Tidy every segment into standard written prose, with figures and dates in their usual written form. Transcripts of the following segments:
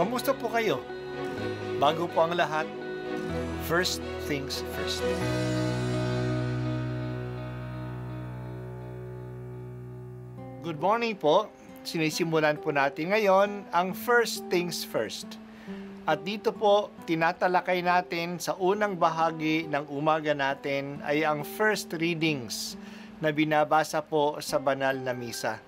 Kamusta po kayo? Bago po ang lahat, first things first. Good morning po. Sinisimulan po natin ngayon ang first things first. At dito po, tinatalakay natin sa unang bahagi ng umaga natin ay ang first readings na binabasa po sa banal na misa.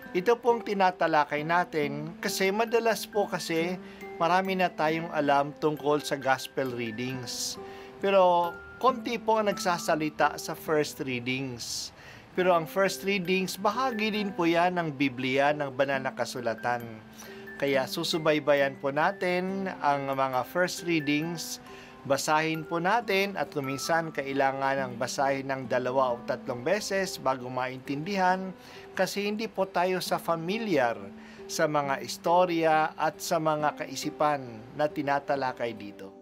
Ito pong tinatalakay natin kasi madalas po kasi marami na tayong alam tungkol sa gospel readings. Pero konti po ang nagsasalita sa first readings. Pero ang first readings, bahagi din po yan ng Biblia, ng banal na kasulatan. Kaya susubaybayan po natin ang mga first readings. Basahin po natin at kuminsan kailangan ng basahin ng 2 o 3 beses bago maintindihan kasi hindi po tayo familiar sa mga istorya at sa mga kaisipan na tinatalakay dito.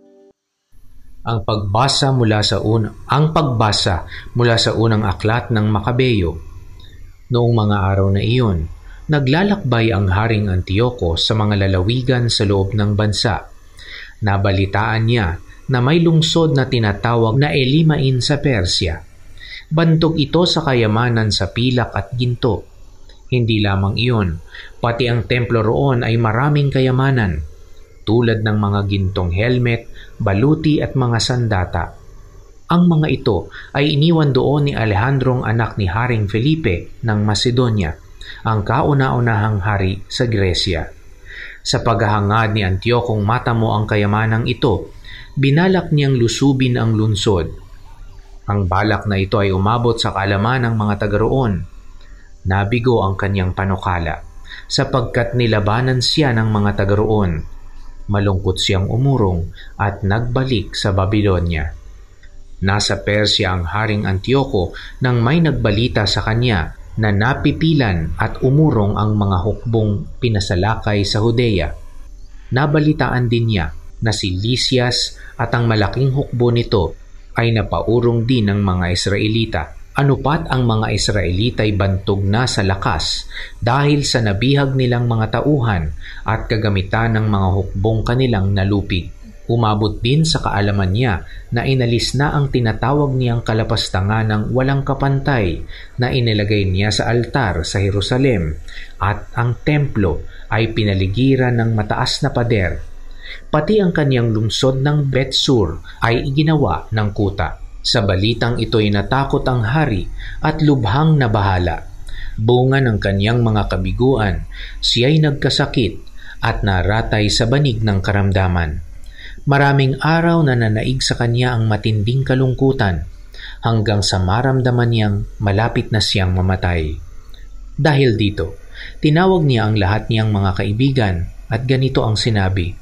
Ang pagbasa mula sa unang aklat ng Makabeyo. Noong mga araw na iyon, naglalakbay ang Haring Antioco sa mga lalawigan sa loob ng bansa. Nabalitaan niya na may lungsod na tinatawag na Elimain sa Persya. Bantog ito sa kayamanan sa pilak at ginto. Hindi lamang iyon, pati ang templo roon ay maraming kayamanan, tulad ng mga gintong helmet, baluti at mga sandata. Ang mga ito ay iniwan doon ni Alejandrong anak ni Haring Felipe ng Macedonia, ang kauna-unahang hari sa Gresya. Sa paghahangad ni Antiocong matamo ang kayamanang ito, binalak niyang lusubin ang lungsod. Ang balak na ito ay umabot sa kaalaman ng mga taga roon. Nabigo ang kanyang panukala, sapagkat nilabanan siya ng mga taga roon. Malungkot siyang umurong at nagbalik sa Babylonia. Nasa Persya ang Haring Antioco nang may nagbalita sa kanya na napipilan at umurong ang mga hukbong pinasalakay sa Judea. Nabalitaan din niya na si Lysias at ang malaking hukbo nito ay napaurong din ng mga Israelita. Anupat ang mga Israelita ay bantog na sa lakas dahil sa nabihag nilang mga tauhan at kagamitan ng mga hukbong kanilang nalupig. Umabot din sa kaalaman niya na inalis na ang tinatawag niyang kalapastangan ng walang kapantay na inilagay niya sa altar sa Jerusalem at ang templo ay pinaligiran ng mataas na pader. Pati ang kanyang lungsod ng Betsur ay iginawa ng kuta. Sa balitang ito'y natakot ang hari at lubhang nabahala. Bunga ng kanyang mga kabiguan, siya'y nagkasakit at naratay sa banig ng karamdaman. Maraming araw na nanaig sa kanya ang matinding kalungkutan hanggang sa maramdaman niyang malapit na siyang mamatay. Dahil dito, tinawag niya ang lahat niyang mga kaibigan at ganito ang sinabi,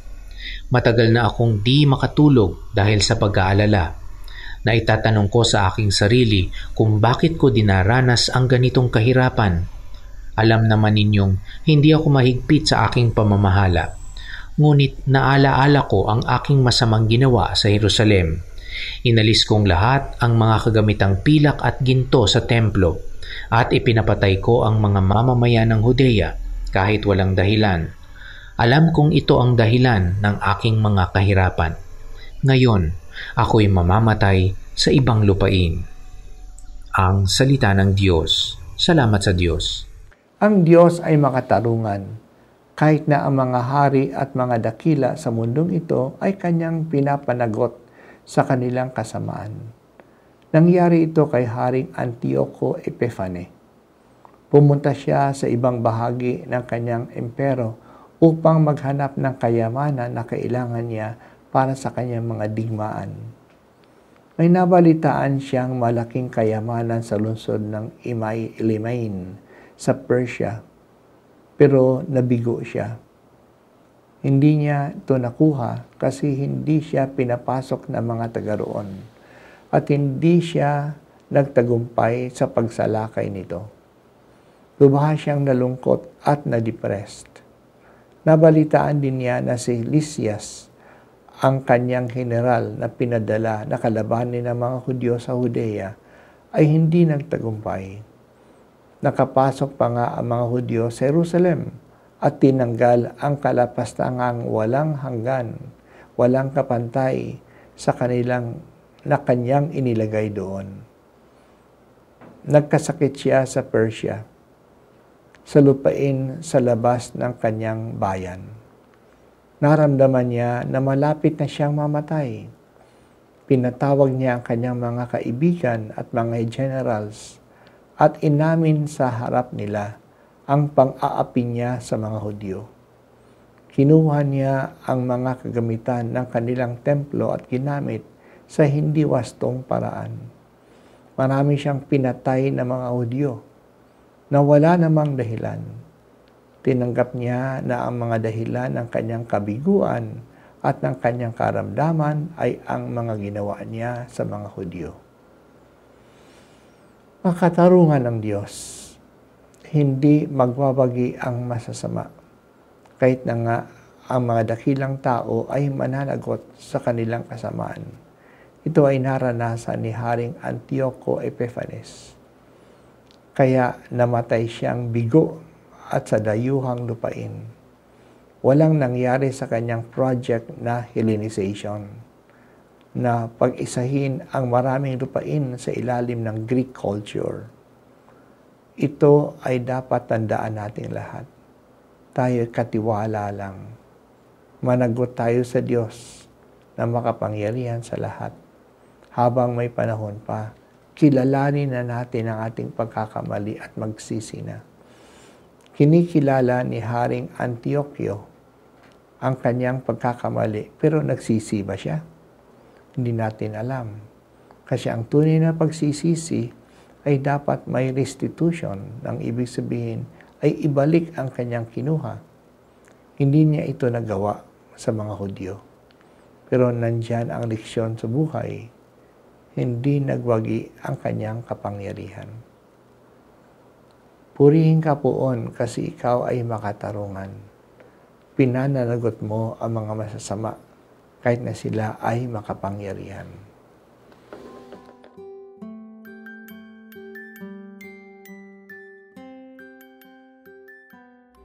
"Matagal na akong di makatulog dahil sa pag-aalala. Naitatanong ko sa aking sarili kung bakit ko dinaranas ang ganitong kahirapan. Alam naman ninyong hindi ako mahigpit sa aking pamamahala. Ngunit naalaala ko ang aking masamang ginawa sa Jerusalem. Inalis kong lahat ang mga kagamitang pilak at ginto sa templo at ipinapatay ko ang mga mamamayan ng Judea kahit walang dahilan. Alam kong ito ang dahilan ng aking mga kahirapan. Ngayon, ako'y mamamatay sa ibang lupain." Ang salita ng Diyos. Salamat sa Diyos. Ang Diyos ay makatarungan. Kahit na ang mga hari at mga dakila sa mundong ito ay kanyang pinapanagot sa kanilang kasamaan. Nangyari ito kay Haring Antioco Epiphanes. Pumunta siya sa ibang bahagi ng kanyang impero upang maghanap ng kayamanan na kailangan niya para sa kanyang mga digmaan. May nabalitaan siyang malaking kayamanan sa lungsod ng Elimain sa Persia, pero nabigo siya. Hindi niya ito nakuha kasi hindi siya pinapasok ng mga taga roon at hindi siya nagtagumpay sa pagsalakay nito. Lubha siyang nalungkot at na-depressed. Nabalitaan din niya na si Lysias, ang kanyang general na pinadala na kalabanin ng mga Hudyo sa Judea, ay hindi nagtagumpay. Nakapasok pa nga ang mga Hudyo sa Jerusalem at tinanggal ang kalapastangang walang hanggan, walang kapantay sa kanyang inilagay doon. Nagkasakit siya sa Persia, sa lupain sa labas ng kanyang bayan. Naramdaman niya na malapit na siyang mamatay. Pinatawag niya ang kanyang mga kaibigan at mga generals at inamin sa harap nila ang pang-aapi niya sa mga Hudyo. Kinuha niya ang mga kagamitan ng kanilang templo at ginamit sa hindi wastong paraan. Marami siyang pinatay na mga Hudyo na wala namang dahilan. Tinanggap niya na ang mga dahilan ng kanyang kabiguan at ng kanyang karamdaman ay ang mga ginawa niya sa mga Hudyo. Makatarungan ng Diyos, hindi magbabagi ang masasama, kahit na nga ang mga dakilang tao ay mananagot sa kanilang kasamaan. Ito ay naranasan ni Haring Antioco Epiphanes. Kaya namatay siyang bigo at sa dayuhang lupain. Walang nangyari sa kanyang project na Hellenization, na pag-isahin ang maraming lupain sa ilalim ng Greek culture. Ito ay dapat tandaan nating lahat. Tayo katiwala lang. Managot tayo sa Diyos na makapangyarihan sa lahat. Habang may panahon pa, kilalanin na natin ang ating pagkakamali at magsisi na. Kinikilala ni Haring Antioquio ang kanyang pagkakamali, pero nagsisi ba siya? Hindi natin alam. Kasi ang tunay na pagsisisi ay dapat may restitution. Ang ibig sabihin ay ibalik ang kanyang kinuha. Hindi niya ito nagawa sa mga Hudyo. Pero nandyan ang leksyon sa buhay. Hindi nagwagi ang kanyang kapangyarihan. Purihin ka poon kasi ikaw ay makatarungan. Pinananagot mo ang mga masasama kahit na sila ay makapangyarihan.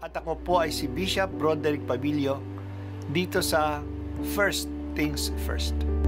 At ako po ay si Bishop Broderick Pabilio dito sa First Things First.